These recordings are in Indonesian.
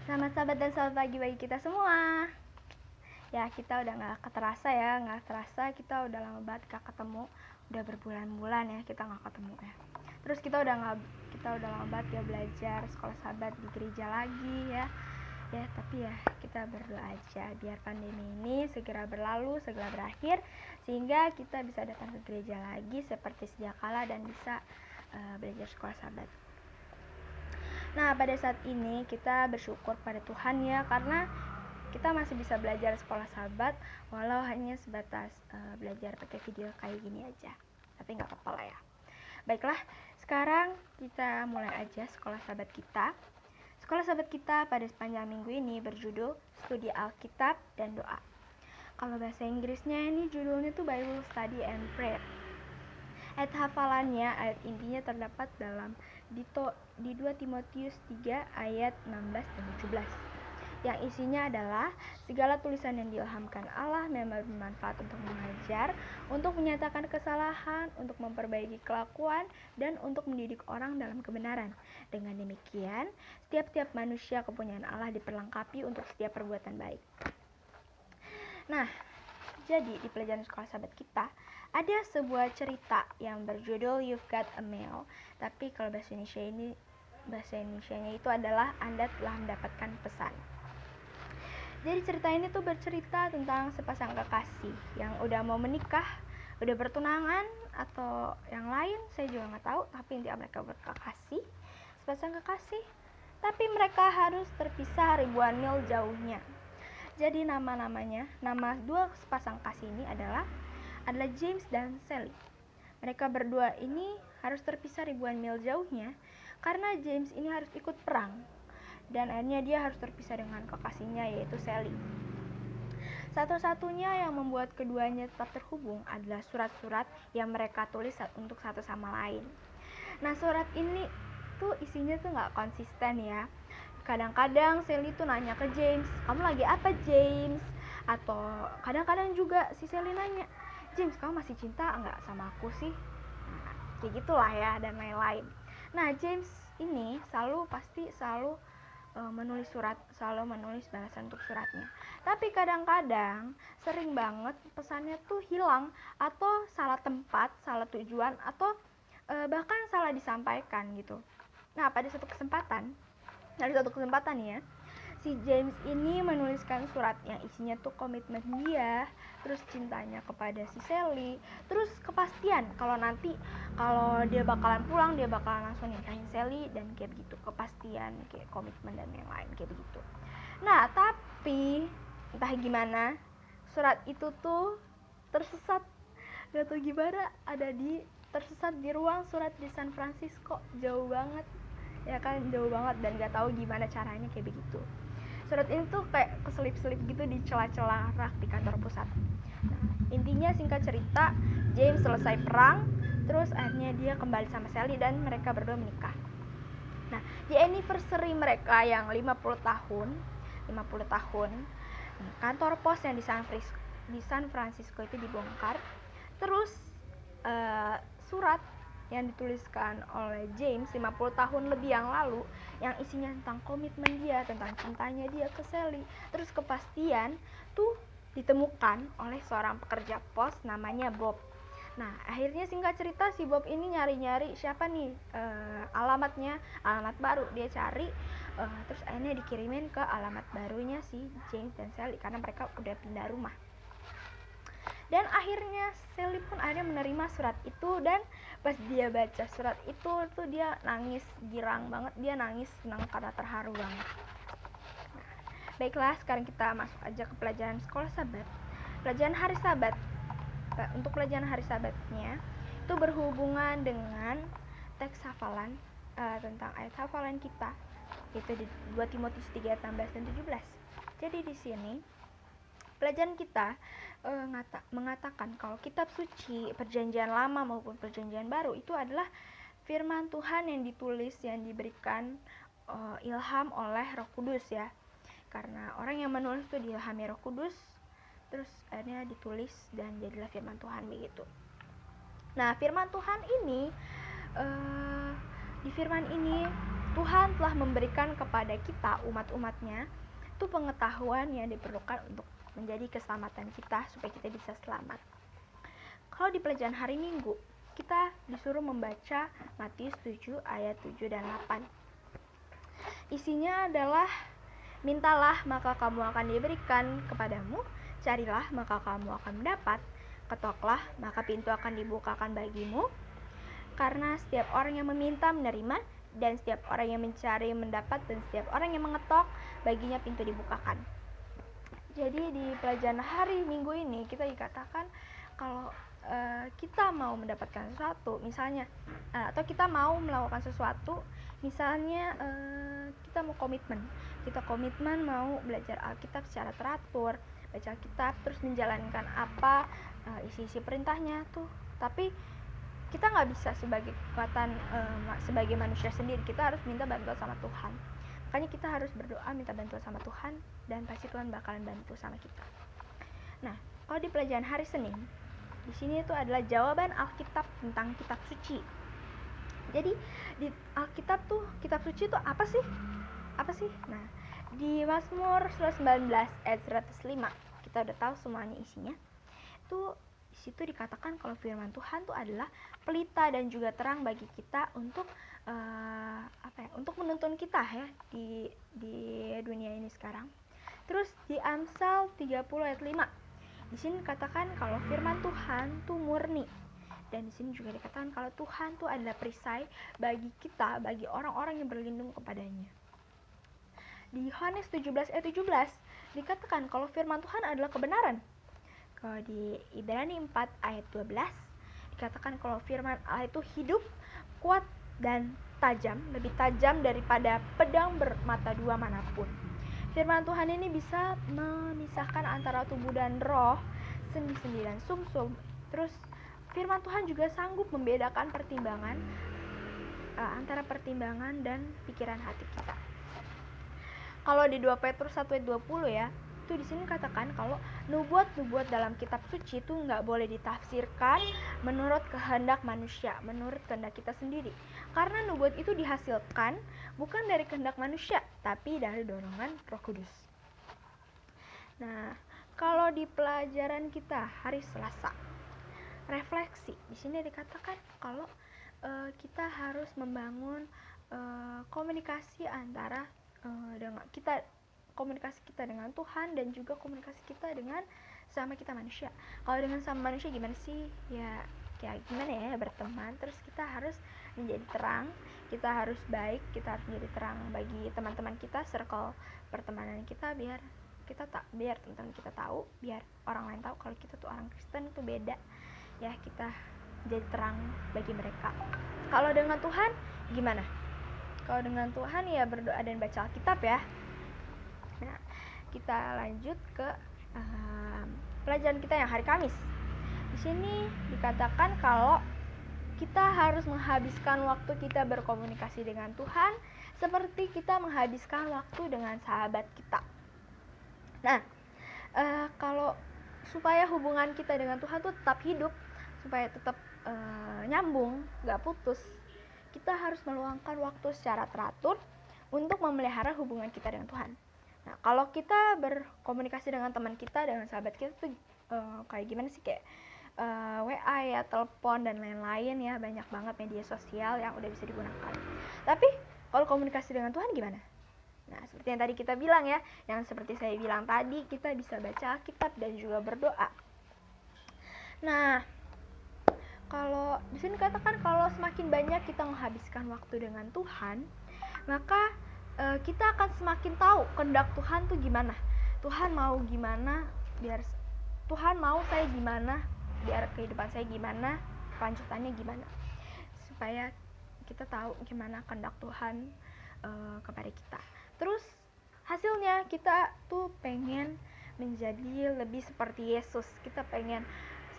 Selamat sahabat dan selamat pagi bagi kita semua. Ya, kita udah gak terasa kita udah lama banget gak ketemu. Udah berbulan-bulan ya kita gak ketemu ya. Terus kita udah lama banget ya belajar sekolah sahabat di gereja lagi ya. Ya, tapi ya kita berdoa aja biar pandemi ini segera berlalu, segera berakhir, sehingga kita bisa datang ke gereja lagi seperti sedia kala dan bisa belajar sekolah sahabat. Nah, pada saat ini kita bersyukur pada Tuhan ya, karena kita masih bisa belajar sekolah sahabat walau hanya sebatas belajar pakai video kayak gini aja. Tapi nggak apa-apa lah ya. Baiklah, sekarang kita mulai aja sekolah sahabat kita. Sekolah sahabat kita pada sepanjang minggu ini berjudul Studi Alkitab dan Doa. Kalau bahasa Inggrisnya ini judulnya tuh Bible Study and Prayer. Ayat hafalannya, ayat intinya terdapat dalam di 2 Timotius 3 ayat 16 dan 17. Yang isinya adalah segala tulisan yang diilhamkan Allah memang bermanfaat untuk mengajar, untuk menyatakan kesalahan, untuk memperbaiki kelakuan, dan untuk mendidik orang dalam kebenaran. Dengan demikian, setiap manusia kepunyaan Allah diperlengkapi untuk setiap perbuatan baik. Nah, jadi di pelajaran sekolah sahabat kita ada sebuah cerita yang berjudul You've Got a Mail. Tapi kalau bahasa Indonesianya itu adalah Anda telah mendapatkan pesan. Jadi cerita ini tuh bercerita tentang sepasang kekasih yang udah mau menikah, udah bertunangan atau yang lain, saya juga nggak tahu. Tapi intinya mereka berkekasih, sepasang kekasih. Tapi mereka harus terpisah ribuan mil jauhnya. Jadi nama dua sepasang kasih ini adalah James dan Sally. Mereka berdua ini harus terpisah ribuan mil jauhnya karena James ini harus ikut perang, dan akhirnya dia harus terpisah dengan kekasihnya yaitu Sally. Satu-satunya yang membuat keduanya tetap terhubung adalah surat-surat yang mereka tulis untuk satu sama lain. Nah, surat ini tuh isinya tuh nggak konsisten ya. Kadang-kadang Sally tuh nanya ke James, kamu lagi apa James? Atau kadang-kadang juga si Sally nanya, James, kamu masih cinta nggak sama aku sih? Nah, kayak gitulah ya, dan lain-lain. Nah, James ini pasti selalu menulis surat, selalu menulis balasan untuk suratnya. Tapi kadang-kadang sering banget pesannya tuh hilang, atau salah tempat, salah tujuan, atau bahkan salah disampaikan gitu. Nah, pada satu kesempatan ya, si James ini menuliskan surat yang isinya tuh komitmen dia, terus cintanya kepada si Sally, terus kepastian kalau dia bakalan pulang, dia bakalan langsung nikahin Sally, dan kayak begitu, kepastian kayak komitmen dan yang lain kayak begitu. Nah, tapi entah gimana surat itu tuh tersesat, gak tau gimana, tersesat di ruang surat di San Francisco, jauh banget ya kan, jauh banget, dan gak tahu gimana caranya kayak begitu. Surat ini tuh kayak keselip-selip gitu di celah-celah rak di kantor pusat. Nah, intinya singkat cerita, James selesai perang, terus akhirnya dia kembali sama Sally dan mereka berdua menikah. Nah, di anniversary mereka yang 50 tahun, kantor pos yang di San Francisco itu dibongkar. Terus surat yang dituliskan oleh James 50 tahun lebih yang lalu, yang isinya tentang komitmen dia, tentang cintanya dia ke Sally, terus kepastian tuh ditemukan oleh seorang pekerja pos namanya Bob. Nah, akhirnya singkat cerita si Bob ini nyari-nyari siapa nih alamat baru, dia cari, terus akhirnya dikirimin ke alamat barunya si James dan Sally karena mereka udah pindah rumah. Dan akhirnya Sally pun akhirnya menerima surat itu, dan pas dia baca surat itu tuh dia nangis girang banget, dia nangis senang karena terharu banget. Nah, baiklah, sekarang kita masuk aja ke pelajaran sekolah sahabat. Pelajaran hari sahabat. Untuk pelajaran hari sahabatnya itu berhubungan dengan teks hafalan tentang ayat hafalan kita, yaitu di 2 Timotius 3 ayat 16 dan 17. Jadi di sini pelajaran kita mengatakan kalau kitab suci perjanjian lama maupun perjanjian baru itu adalah firman Tuhan yang ditulis, yang diberikan ilham oleh Roh Kudus ya. Karena orang yang menulis itu diilhami Roh Kudus, terus akhirnya ditulis dan jadilah firman Tuhan begitu. Nah, firman Tuhan ini di firman ini Tuhan telah memberikan kepada kita umat-umatnya itu pengetahuan yang diperlukan untuk menjadi keselamatan kita supaya kita bisa selamat. Kalau di pelajaran hari Minggu, kita disuruh membaca Matius 7 ayat 7 dan 8. Isinya adalah, mintalah maka kamu akan diberikan kepadamu, carilah maka kamu akan mendapat, ketoklah maka pintu akan dibukakan bagimu. Karena setiap orang yang meminta menerima, dan setiap orang yang mencari mendapat, dan setiap orang yang mengetok baginya pintu dibukakan. Jadi di pelajaran hari Minggu ini kita dikatakan kalau kita mau mendapatkan sesuatu, misalnya atau kita mau melakukan sesuatu, misalnya kita mau komitmen mau belajar Alkitab secara teratur, baca Alkitab terus menjalankan apa isi-isi perintahnya tuh, tapi kita nggak bisa sebagai kekuatan sebagai manusia sendiri, kita harus minta bantuan sama Tuhan. Makanya kita harus berdoa minta bantuan sama Tuhan, dan pasti Tuhan bakalan bantu sama kita. Nah, kalau di pelajaran hari Senin, di sini itu adalah jawaban Alkitab tentang kitab suci. Jadi di Alkitab tuh, kitab suci itu apa sih? Nah, di Mazmur 19 ayat 105, kita udah tahu semuanya isinya. Itu di situ dikatakan kalau firman Tuhan itu adalah pelita dan juga terang bagi kita untuk untuk menuntun kita ya di dunia ini sekarang. Terus di Amsal 30 ayat 5, di sini dikatakan kalau firman Tuhan tuh murni, dan di sini juga dikatakan kalau Tuhan tuh adalah perisai bagi kita, bagi orang-orang yang berlindung kepadanya. Di Yohanes 17 ayat 17 dikatakan kalau firman Tuhan adalah kebenaran. Kalau di Ibrani 4 ayat 12 dikatakan kalau firman Allah itu hidup, kuat dan tajam, lebih tajam daripada pedang bermata dua manapun. Firman Tuhan ini bisa memisahkan antara tubuh dan roh, sendi-sendi dan sumsum. Terus firman Tuhan juga sanggup membedakan pertimbangan antara pertimbangan dan pikiran hati kita. Kalau di 2 Petrus 1 ayat 20 ya, itu di sini katakan kalau nubuat-nubuat dalam kitab suci itu nggak boleh ditafsirkan menurut kehendak manusia, menurut kehendak kita sendiri. Karena nubuat itu dihasilkan bukan dari kehendak manusia, tapi dari dorongan Roh Kudus. Nah, kalau di pelajaran kita hari Selasa, refleksi, di sini dikatakan kalau kita harus membangun komunikasi antara dengan kita, komunikasi kita dengan Tuhan dan juga komunikasi kita dengan sama kita manusia. Kalau dengan sama manusia gimana sih? Ya kayak gimana ya, berteman, terus kita harus menjadi terang, kita harus baik, kita harus menjadi terang bagi teman-teman kita, circle pertemanan kita, biar teman-teman kita tahu, biar orang lain tahu kalau kita tuh orang Kristen itu beda ya, kita jadi terang bagi mereka. Kalau dengan Tuhan gimana? Kalau dengan Tuhan ya berdoa dan baca Alkitab ya. Nah, kita lanjut ke pelajaran kita yang hari Kamis. Di sini dikatakan kalau kita harus menghabiskan waktu kita berkomunikasi dengan Tuhan seperti kita menghabiskan waktu dengan sahabat kita. Nah, kalau supaya hubungan kita dengan Tuhan tuh tetap hidup, supaya tetap nyambung, gak putus, kita harus meluangkan waktu secara teratur untuk memelihara hubungan kita dengan Tuhan. Nah, kalau kita berkomunikasi dengan teman kita, dengan sahabat kita tuh kayak gimana sih, kayak WA ya, telepon dan lain-lain ya, banyak banget media sosial yang udah bisa digunakan. Tapi kalau komunikasi dengan Tuhan gimana? Nah, seperti yang tadi kita bilang ya, yang seperti saya bilang tadi, kita bisa baca Alkitab dan juga berdoa. Nah, kalau di sini katakan kalau semakin banyak kita menghabiskan waktu dengan Tuhan, maka kita akan semakin tahu kehendak Tuhan tuh gimana. Tuhan mau gimana, biar Tuhan mau saya gimana, biar kehidupan saya gimana, kelanjutannya gimana. Supaya kita tahu gimana kehendak Tuhan kepada kita. Terus hasilnya kita tuh pengen menjadi lebih seperti Yesus.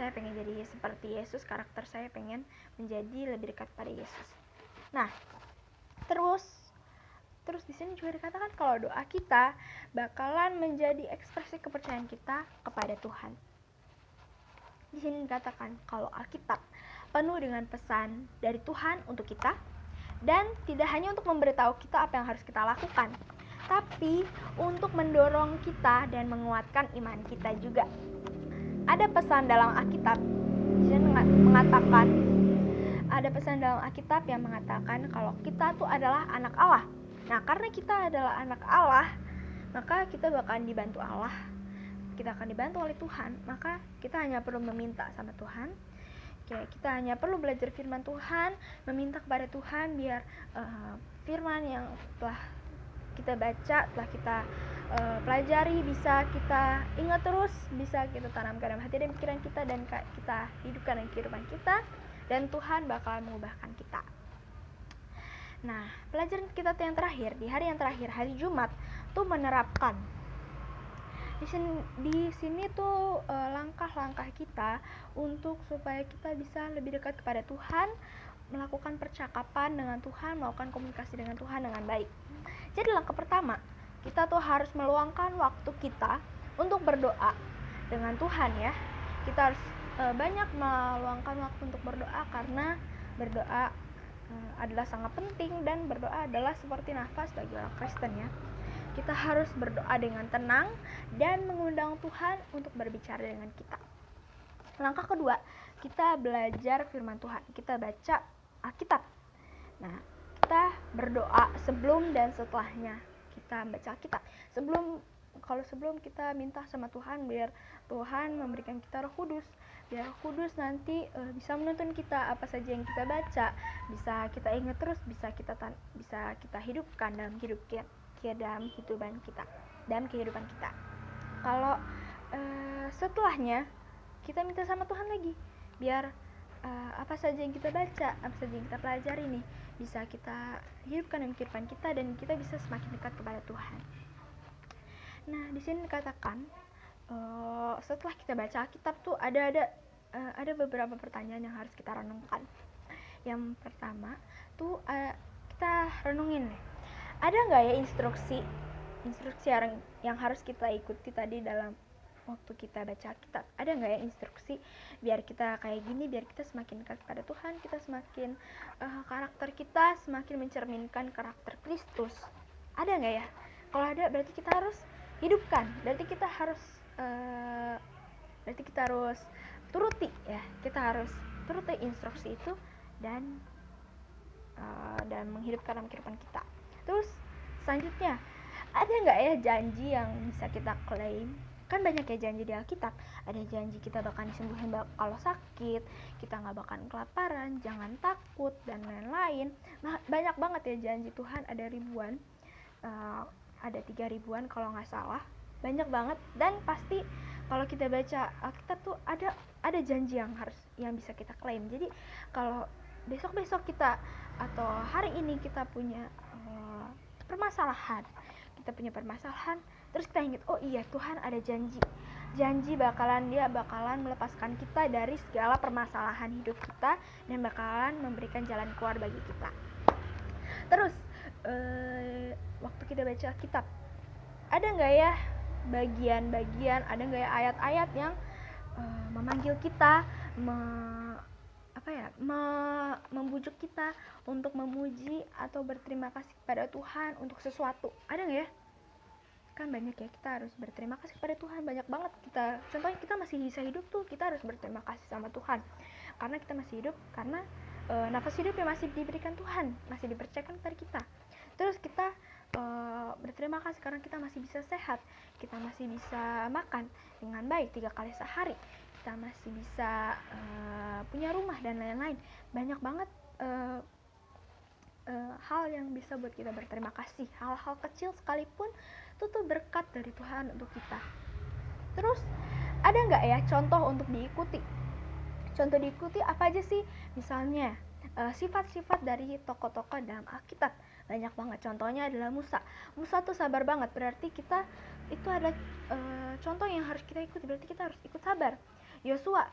Saya pengen jadi seperti Yesus, karakter saya pengen menjadi lebih dekat pada Yesus. Nah, terus di sini juga dikatakan kalau doa kita bakalan menjadi ekspresi kepercayaan kita kepada Tuhan. Di sini dikatakan kalau Alkitab penuh dengan pesan dari Tuhan untuk kita, Dan tidak hanya untuk memberitahu kita apa yang harus kita lakukan, tapi untuk mendorong kita dan menguatkan iman kita juga. Ada pesan dalam Alkitab yang mengatakan kalau kita tuh adalah anak Allah. Nah, karena kita adalah anak Allah, maka kita bakalan dibantu Allah. Kita akan dibantu oleh Tuhan, maka kita hanya perlu meminta sama Tuhan. Kita hanya perlu belajar firman Tuhan, meminta kepada Tuhan biar firman yang telah kita baca, telah kita pelajari bisa kita ingat terus, bisa kita tanamkan dalam hati dan pikiran kita, dan kita hidupkan dalam kehidupan kita, dan Tuhan bakal mengubahkan kita. Nah, pelajaran kita yang terakhir, di hari yang terakhir, hari Jumat, tuh menerapkan. Di sini tuh langkah-langkah kita untuk supaya kita bisa lebih dekat kepada Tuhan, melakukan percakapan dengan Tuhan, melakukan komunikasi dengan Tuhan dengan baik. Jadi langkah pertama, kita tuh harus meluangkan waktu kita untuk berdoa dengan Tuhan ya. Kita harus banyak meluangkan waktu untuk berdoa, karena berdoa adalah sangat penting, dan berdoa adalah seperti nafas bagi orang Kristen ya. Kita harus berdoa dengan tenang dan mengundang Tuhan untuk berbicara dengan kita. Langkah kedua, kita belajar firman Tuhan. Kita baca Alkitab. Nah, kita berdoa sebelum dan setelahnya kita baca Alkitab. Sebelum kita minta sama Tuhan biar Tuhan memberikan kita Roh Kudus. Biar Roh Kudus nanti bisa menuntun kita apa saja yang kita baca, bisa kita ingat terus, bisa kita hidupkan dalam kehidupan kita. Kalau setelahnya kita minta sama Tuhan lagi, biar apa saja yang kita baca, apa saja yang kita pelajari nih bisa kita hidupkan dalam kehidupan kita, dan kita bisa semakin dekat kepada Tuhan. Nah, di sini dikatakan setelah kita baca Alkitab tuh ada beberapa pertanyaan yang harus kita renungkan. Yang pertama tuh kita renungin nih, ada nggak ya instruksi yang harus kita ikuti tadi dalam waktu kita baca Alkitab? Ada nggak ya instruksi biar kita kayak gini, biar kita semakin dekat kepada Tuhan, kita semakin karakter kita semakin mencerminkan karakter Kristus? Ada nggak ya? Kalau ada, berarti kita harus hidupkan, berarti kita harus turuti ya, kita harus turuti instruksi itu dan menghidupkan dalam kehidupan kita. Terus selanjutnya, ada nggak ya janji yang bisa kita klaim? Kan banyak ya janji di Alkitab. Ada janji kita bakal disembuhin kalau sakit, kita nggak bakal kelaparan, jangan takut, dan lain-lain. Nah, banyak banget ya janji Tuhan, ada ribuan, ada 3.000-an kalau nggak salah, banyak banget. Dan pasti kalau kita baca Alkitab tuh ada janji yang bisa kita klaim. Jadi kalau besok kita atau hari ini kita punya permasalahan, terus kita ingat, oh iya, Tuhan ada janji Dia bakalan melepaskan kita dari segala permasalahan hidup kita, dan bakalan memberikan jalan keluar bagi kita. Terus waktu kita baca Alkitab, ada nggak ya bagian-bagian, ada nggak ya ayat-ayat yang memanggil kita, membujuk kita untuk memuji atau berterima kasih kepada Tuhan untuk sesuatu? Ada nggak ya? Kan banyak ya, kita harus berterima kasih kepada Tuhan, banyak banget. Contohnya kita masih bisa hidup tuh, kita harus berterima kasih sama Tuhan karena kita masih hidup, karena nafas hidup yang masih diberikan Tuhan, masih dipercayakan kepada kita. Terus kita berterima kasih karena kita masih bisa sehat, kita masih bisa makan dengan baik 3 kali sehari, kita masih bisa punya rumah dan lain-lain. Banyak banget hal yang bisa buat kita berterima kasih. Hal-hal kecil sekalipun itu tuh berkat dari Tuhan untuk kita. Terus ada nggak ya contoh untuk diikuti? Contoh diikuti apa aja sih? Misalnya sifat-sifat dari tokoh-tokoh dalam Alkitab, banyak banget. Contohnya adalah Musa tuh sabar banget, berarti kita itu adalah contoh yang harus kita ikuti, berarti kita harus ikut sabar. Yosua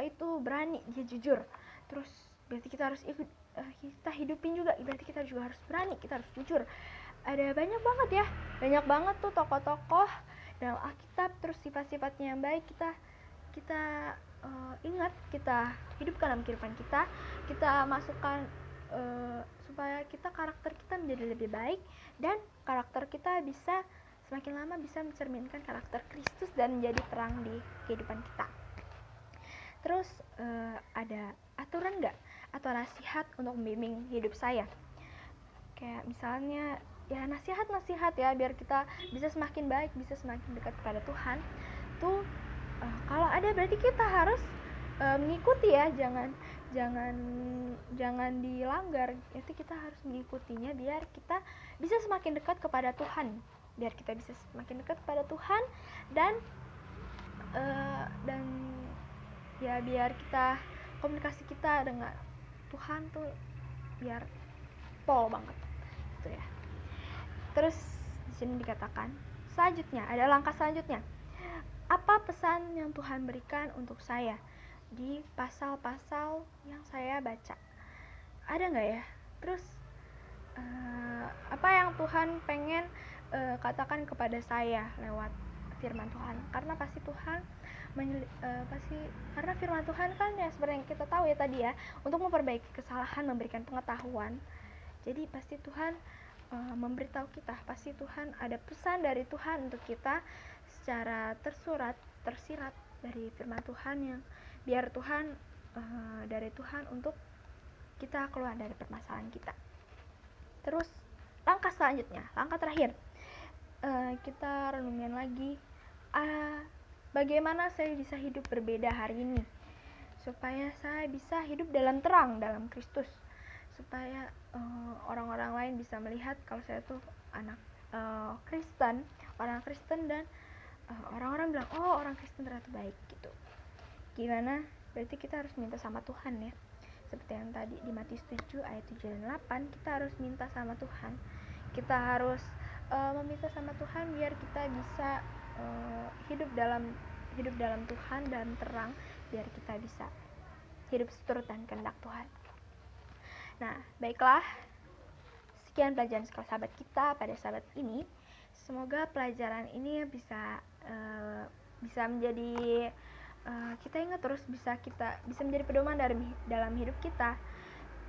itu berani, dia jujur, terus berarti kita harus ikut, kita hidupin juga, berarti kita juga harus berani, kita harus jujur. Ada banyak banget tuh tokoh-tokoh dalam Alkitab, terus sifat-sifatnya yang baik kita ingat, kita hidupkan dalam kehidupan kita masukkan supaya karakter kita menjadi lebih baik, dan karakter kita bisa semakin lama bisa mencerminkan karakter Kristus dan menjadi terang di kehidupan kita. Terus ada aturan nggak atau nasihat untuk membimbing hidup saya? Kayak misalnya ya nasihat ya biar kita bisa semakin baik, bisa semakin dekat kepada Tuhan. Tuh kalau ada berarti kita harus mengikuti ya, jangan dilanggar. Itu kita harus mengikutinya biar kita bisa semakin dekat kepada Tuhan, dan ya biar kita komunikasi kita dengan Tuhan tuh biar pol banget gitu ya. Terus di sini dikatakan ada langkah selanjutnya. Apa pesan yang Tuhan berikan untuk saya di pasal-pasal yang saya baca? Ada nggak ya? Terus apa yang Tuhan pengen katakan kepada saya lewat firman Tuhan? Karena pasti Tuhan karena firman Tuhan kan ya seperti yang kita tahu ya tadi ya, untuk memperbaiki kesalahan, memberikan pengetahuan. Jadi pasti Tuhan memberitahu kita, pasti Tuhan ada pesan dari Tuhan untuk kita secara tersirat dari firman Tuhan, yang biar Tuhan dari Tuhan untuk kita keluar dari permasalahan kita. Terus langkah selanjutnya, langkah terakhir, kita renungin lagi bagaimana saya bisa hidup berbeda hari ini, supaya saya bisa hidup dalam terang dalam Kristus, supaya orang-orang lain bisa melihat kalau saya tuh anak Kristen, orang Kristen, dan orang-orang bilang, oh orang Kristen ternyata baik gitu. Gimana? Berarti kita harus minta sama Tuhan ya. Seperti yang tadi di Matius 7 ayat 7 dan 8, kita harus minta sama Tuhan. Kita harus meminta sama Tuhan biar kita bisa hidup dalam Tuhan dan terang, biar kita bisa hidup seturut dan kehendak Tuhan. Nah, baiklah. Sekian pelajaran sekolah sahabat kita pada sahabat ini. Semoga pelajaran ini bisa menjadi kita ingat terus, bisa menjadi pedoman dalam hidup kita.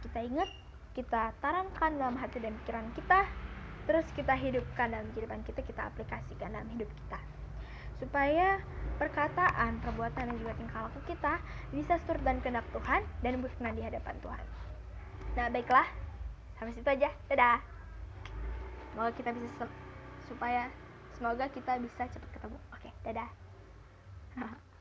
Kita ingat, kita tanamkan dalam hati dan pikiran kita, terus kita hidupkan dalam kehidupan kita aplikasikan dalam hidup kita, supaya perkataan, perbuatan, dan juga tingkah laku kita bisa seturut dan kehendak Tuhan dan berkenan di hadapan Tuhan. Nah, baiklah, sampai situ aja. Dadah. Semoga kita bisa cepat ketemu. Oke, dadah.